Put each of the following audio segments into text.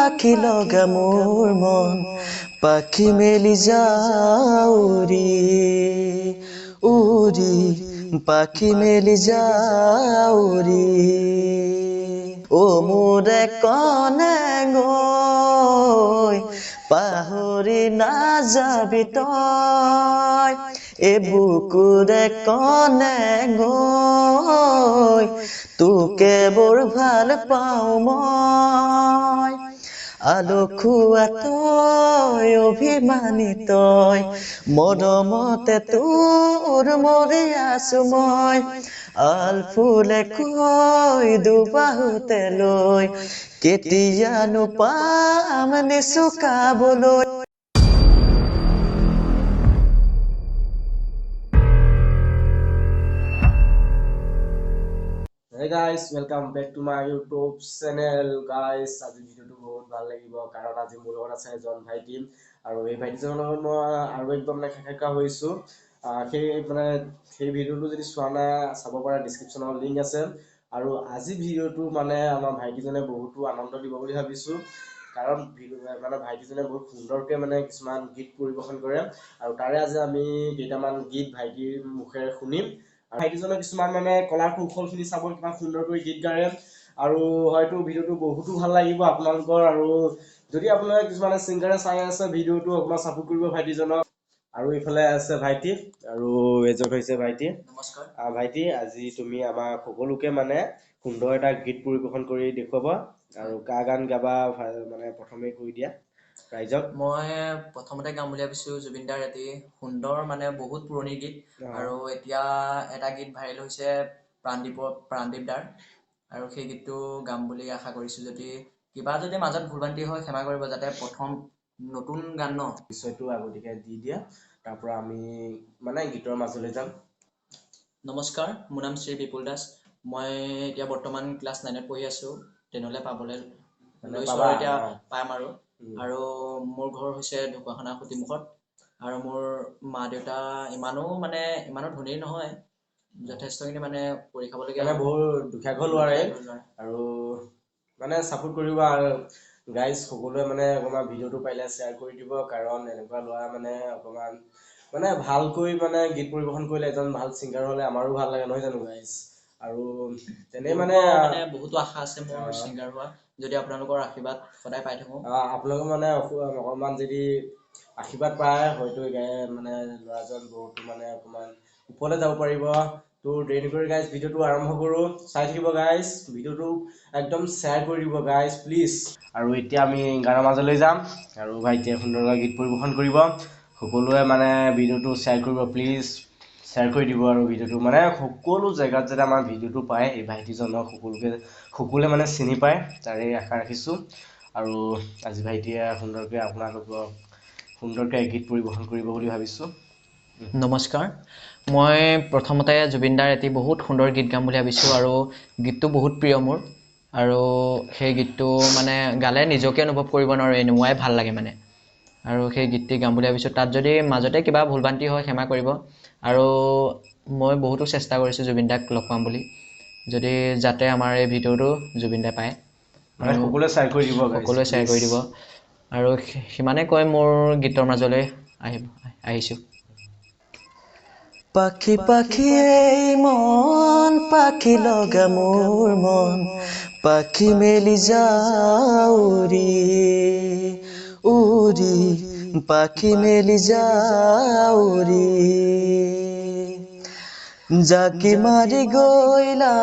পাখি লগা মোৰ মন পাখি মেলি যাউৰি উৰি পাখি মেলি যাউৰি ও মোৰে কনে গৈ পাহৰি নাযাবি তই এ বুকুৰে কনে গৈ তোকে বৰ ভাল পাওঁ মই আলখুৱা তই অভিমানী তই মৰমতে তোৰ মৰি আছো মই আলফুলে কৈ দুবাহুতে লৈ কেতিয়ানো পাম নিচুকাবলৈ Hey guys, welcome back to my YouTube channel guys. আজি ভিডিওটো বহুত ভাল লাগিব কাৰণ আজি মোৰ লগত আছে এজন ভাইটি আৰু এই ভাইটিজনৰ লগত মই আৰু একদম খেকা হৈছো সেই ভিডিওটো যদি চোৱা নাই চাব পাৰা ডেসক্ৰিপচনত লিংক আছে আৰু আজি ভিডিওটো আমাৰ ভাইটিজনে বহুতো আনন্দ দিব বুলি ভাবিছো কাৰণ ভাইটিজনে বহুত সুন্দৰকৈ কিছুমান গীত পৰিৱেশন কৰে আৰু তাৰে আজি আমি কেইটামান গীত ভাইটিৰ মুখেৰে শুনিম ভাইটিজনে কিছুমান কলাৰ কৌশলখিনি চাব কিমান সুন্দৰকৈ গীত গায় আৰু হয়তো ভিডিওটো বহুতো ভাল লাগিব আপোনালোকৰ আৰু যদি আপোনালোকে কিছুমান সিংগাৰে চাই আছে ভিডিওটো অকমান সাপোৰ্ট কৰিব ভাইটিজনক আৰু ইফালে আছে ভাইটি আৰু এজন হৈছে ভাইটি নমস্কাৰ ভাইটি আজি তুমি আমাৰ সকলোকে সুন্দৰ এটা গীত পৰিৱেশন কৰি দেখুৱাবা আৰু কা গান গাবা প্ৰথমে কৈ দিয়া ৰাইজক মই প্ৰথমতে গাম বুলি ভাবিছো জুবিনদাৰ এটি সুন্দৰ বহুত পুৰণি গীত আৰু এতিয়া এটা গীত ভাইৰেল হৈছে প্ৰাণদীপ দাৰ আৰু সেই গীতটো গাম বুলি আশা কৰিছো যদি কিবা যদি মাজত ভুলভ্ৰান্তি হয় ক্ষমা কৰিব যাতে প্ৰথম নতুন গান ন বিষয়টো আগতীয়াকৈ দি দিয়া তাৰ পৰা আমি গীতৰ মাজলৈ যাম নমস্কাৰ মোৰ নাম শ্ৰী বিপুল দাস মই এতিয়া বৰ্তমান ক্লাছ 9ত পঢ়ি আছো 10লৈ পাবলৈ এতিয়া পাম আৰু মোৰ ঘৰ হৈছে ঢকুৱাখানা খুটিমুখত আৰু মোৰ মা দেউতা ইমানো ধনী নহয় যথেষ্টখিনি কৰি খাবলগীয়া বহুত দুখীয়া ঘৰ লোৱাৰে আৰু সাপোৰ্ট কৰিব আৰু গাইজ সকলোৱে অকমান ভিডিওটো পাৰিলে শ্বেয়াৰ কৰি দিব কাৰণ এনেকুৱা লোৱা অকমান ভালকৈ গীত পৰিৱেশন কৰিলে এজন ভাল সিংগাৰ হলে আমাৰো ভাল লাগে নহয় জানো গাইজ আৰু তেনে বহুতো আশা আছে মোৰ সিংগাৰ হোৱা যদি আপোনালোকৰ আশীৰ্বাদ সদায় পাই থাকো আপোনালোক অকমান যদি আশীৰ্বাদ পায় হয়তো ল'ৰাজন বহুতো অকমান ওপৰলৈ যাব পাৰিব তো দেৰি কৰি গাইজ ভিডিওটো আৰম্ভ কৰো চাই থাকিব গাইজ ভিডিওটো একদম শ্বেয়াৰ কৰি দিব গাইজ প্লিজ আৰু এতিয়া আমি গানৰ মাজলৈ যাম আৰু ভাইটিয়ে সুন্দৰকৈ গীত পৰিৱেশন কৰিব সকলোৱে ভিডিওটো শ্বেয়াৰ কৰিব প্লিজ শ্বেয়াৰ কৰি দিব আৰু ভিডিওটো সকলো জেগাত যাতে আমাৰ ভিডিওটো পায় এই ভাইটিজনক সকলোৱে চিনি পায় তাৰে আশা ৰাখিছো আৰু আজি ভাইটিয়ে সুন্দৰকৈ আপোনালোকক সুন্দৰকৈ গীত পৰিৱেশন কৰিব বুলি ভাবিছো নমস্কাৰ মই প্ৰথমতে জুবিনদাৰ এটি বহুত সুন্দৰ গীত গাম বুলি ভাবিছো আৰু গীতটো বহুত প্ৰিয় মোৰ আৰু সেই গীতটো গালে নিজকে অনুভৱ কৰিব নোৱাৰো এনেকুৱাই ভাল লাগে আৰু সেই গীতটি গাম বুলি ভাবিছো তাত যদি মাজতে কিবা ভুলভ্ৰান্তি হয় ক্ষমা কৰিব আৰু মই বহুতো চেষ্টা কৰিছো জুবিনদাক লগ পাম বুলি যদি যাতে আমাৰ এই ভিডিওটো জুবিনদাই পায় সকলোৱে শ্বেয়াৰ কৰি দিব আৰু সিমানে কৈ মোৰ গীতৰ মাজলৈ আহিছো পাখি পাখি এই মন পাখি লগা মোৰ মন পাখি মেলি যাউৰি উৰি পাখি মেলি যাউৰি জাকি মাৰি গৈলা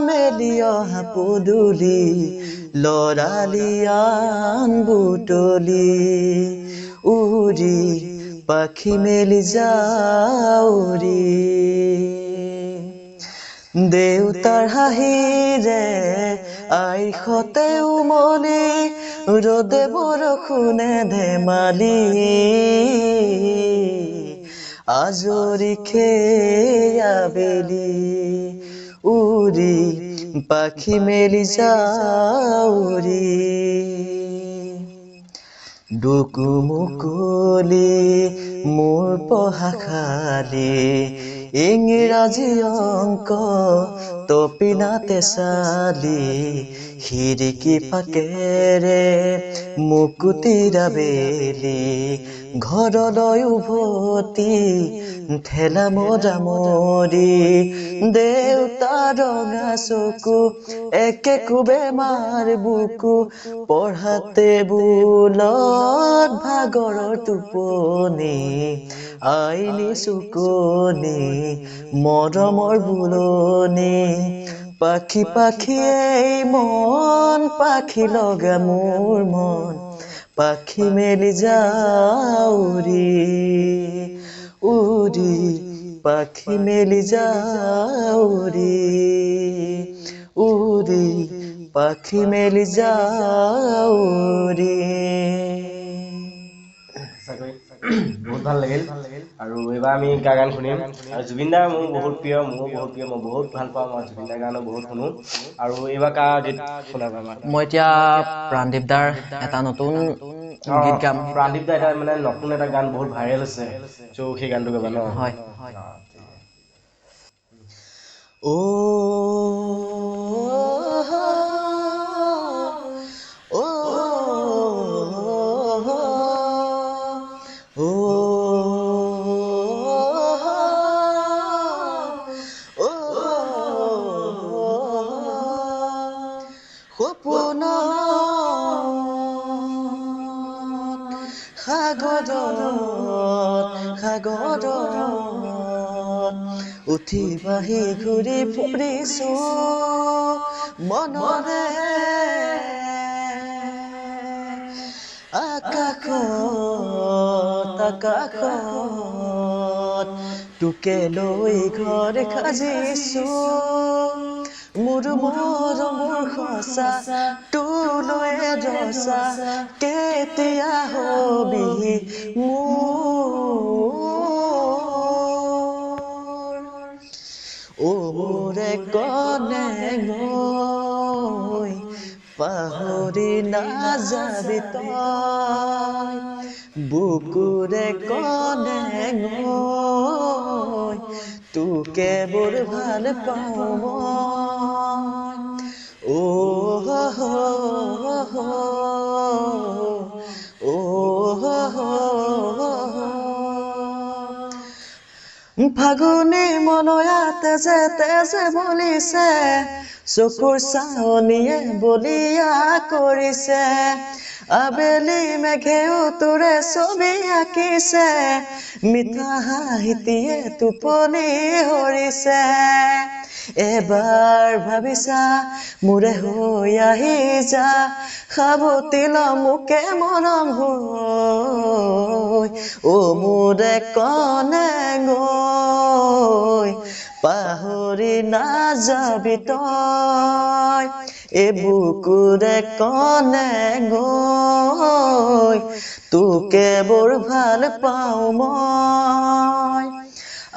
মেলি অহা পদূলি লৰালিয়ান বুটলি উৰি পাখি মেলি যাউৰি দেউতাৰ হাঁহিৰে আইখতে উমলি ৰ'দে বৰষুণে ধেমালি আজৰি আবেলি উৰি পাখি মেলি যাউৰি ডুকু মুকুলি মোৰ পঢ়া খালি ইংৰাজী অংক তপিনাতে চালি খিৰিকী ফাকেৰে মুকুতিৰা বেলি ঘৰলৈ উভতি ঠেলা মৰা মৰি দেউতা ৰঙা চকু একে কোবে মাৰ বুকু পঢ়াতে বুলত ভাগৰৰ টোপনি আইলি চুকনি মৰমৰ বুলনি পাখি পাখি এই মন পাখি লগা মোৰ মন পাখি মেলি যাউৰি উৰি পাখি মেলি যাউৰি উৰি পাখি মেলি যাউৰি সঁচাকৈ বহুত ভাল লাগিল আৰু এইবাৰ আমি গান শুনিম আৰু জুবিন দাৰ মোৰ বহুত প্ৰিয় মই বহুত ভাল পাওঁ মই জুবিন দাৰ গানো বহুত শুনো আৰু এইবাৰ কা গীত শুনাবা আমাক মই এতিয়া প্ৰাণদীপ দাৰ এটা নতুন গীত গাম। প্ৰাণদীপ দা এটা মানে নতুন এটা গান বহুত ভাইৰেল হৈছে চ' সেই গানটো গাবা ন হয়। ও ও ও সপোনত সাগৰত উঠি বাঢ়ি ঘূৰি ফুৰিছো মনৰে আকাশত তোকে লৈ ঘৰ সাজিছো মোৰ মৰমৰ সঁচা তোলৈ ৰচা কেতিয়া হবি মোৰ ও মোৰে কণেঙৈ পাহৰি নাযাবি তই বুকুৰে কণেঙৈ তোকে বৰ ভাল পাওঁ মই ও ফাগুনী মলয়া তেজে তেজে বলিছে চকুৰ চাৱনিয়ে বলিয়া কৰিছে আবেলি মেঘেও তোৰে ছবি আঁকিছে মিঠা হাঁহিটিয়ে টোপনি হৰিছে এবাৰ ভাবিছা মোৰে হৈ আহি যা সাৱটি ল মোকে মৰম হৈ ও মোৰে কণেঙৈ পাহৰি নাযাবি তই এই বুকুৰে কণেঙৈ তোকে বৰ ভাল পাওঁ মই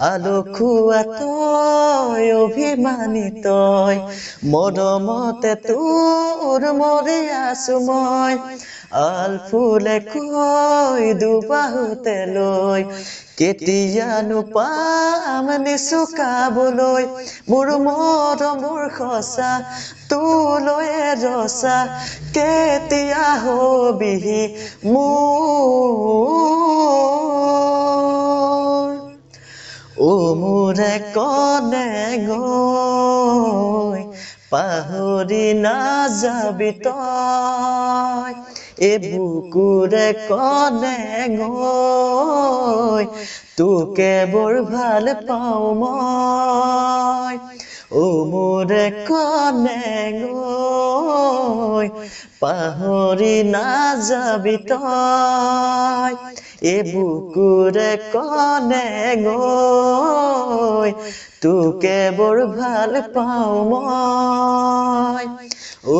আলসুৱা তই অভিমানী তই মৰমতে তোৰ মৰি আছো মই আলফুলে কৈ দুবাহুতে লৈ কেতিয়ানো পাম নিচুকাবলৈ মোৰ মৰমৰ সঁচা তোলৈ ৰচা কেতিয়া হবি মোৰ ও মোৰে কণেঙৈ পাহৰি নাযাবি তই এই বুকুৰে কণেঙৈ তোকে বৰ ভাল পাওঁ মই ও মোৰে কণেঙৈ পাহৰি নাযাবি তই এই বুকুৰে কণেঙৈ তোকে বৰ ভাল পাওঁ মই ও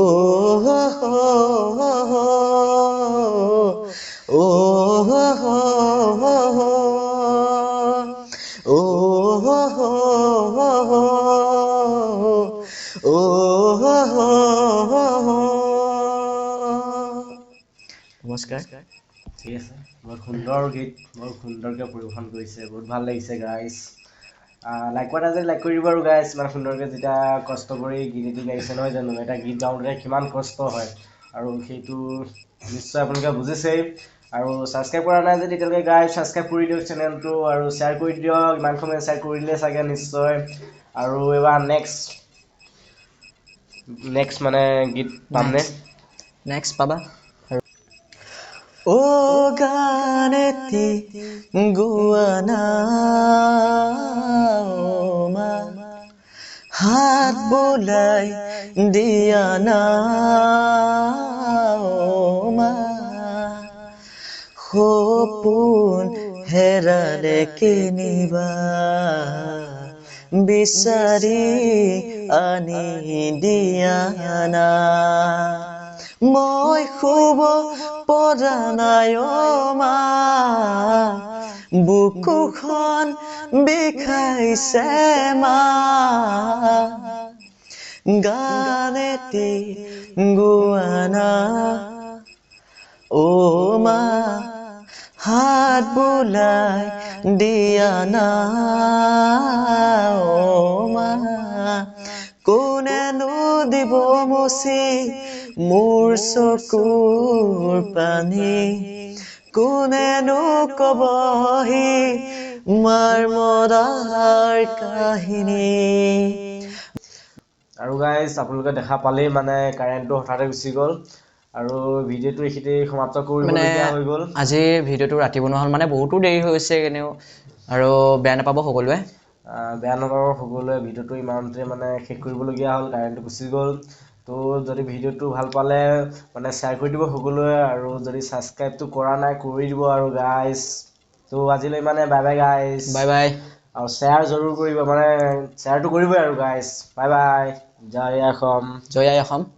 নমস্কাৰ ঠিক আছে বহুত সুন্দৰ গীত বহুত সুন্দৰকৈ পৰিৱেশন কৰিছে বহুত ভাল লাগিছে গাইজ লাইক কৰা যদি লাইক কৰি দিব আৰু গাইছ ইমান সুন্দৰকৈ যেতিয়া কষ্ট কৰি গীত এটি গাইছে নহয় জানো এটা গীত গাওঁতে কিমান কষ্ট হয় আৰু সেইটো নিশ্চয় আপোনালোকে বুজিছেই আৰু ছাবস্ক্ৰাইব কৰা নাই যদি এতিয়ালৈকে গাইছ ছাবস্ক্ৰাইব কৰি দিয়ক চেনেলটো আৰু শ্বেয়াৰ কৰি দিয়ক ইমান সময় শ্বেয়াৰ কৰি দিলে চাগে নিশ্চয় আৰু এবাৰ নেক্সট মানে গীত পামনে নেক্সট পাবা ও গান এটি গোৱা না ও মা হাত বোলাই দিয়া না ও মা সপোন হেৰালে কিনিবা বিচাৰি আনি দিয়া না মই শুব পৰা নাই অ মা বুকুখন বিষাইছে মা গান এটি গোৱা না ও মা হাত বোলাই দিয়া না ও মা কোনেনো দিব মুচি মোৰ চকুৰ পানী কোনেনো কবহি মাৰ মৰাৰ কাহিনী আৰু গাইজ আপোনালোকে দেখা পালেই মানে কাৰেণ্টটো হঠাতে গুচি গ'ল আৰু ভিডিঅ'টো এইখিনিতে সমাপ্ত কৰিবলগীয়া হৈ গ'ল আজি ভিডিঅ'টো ৰাতি বনোৱা হ'ল মানে বহুতো দেৰি হৈছে এনেও আৰু বেয়া নাপাব সকলোৱে বেয়া নাপাব সকলোৱে ভিডিঅ'টো ইমানতে মানে শেষ কৰিবলগীয়া হ'ল কাৰেণ্টটো গুচি গ'ল তো যদি ভিডিঅ'টো ভাল পালে মানে শ্বেয়াৰ কৰি দিব সকলোৱে আৰু যদি ছাবস্ক্ৰাইবটো কৰা নাই কৰি দিব আৰু গাইজ তো আজিলৈ মানে bye bye guys bye bye আৰু শ্বেয়াৰ জৰুৰ কৰিব মানে শ্বেয়াৰটো কৰিবই আৰু গাইজ বাই বাই জয় অসম জয় আই অসম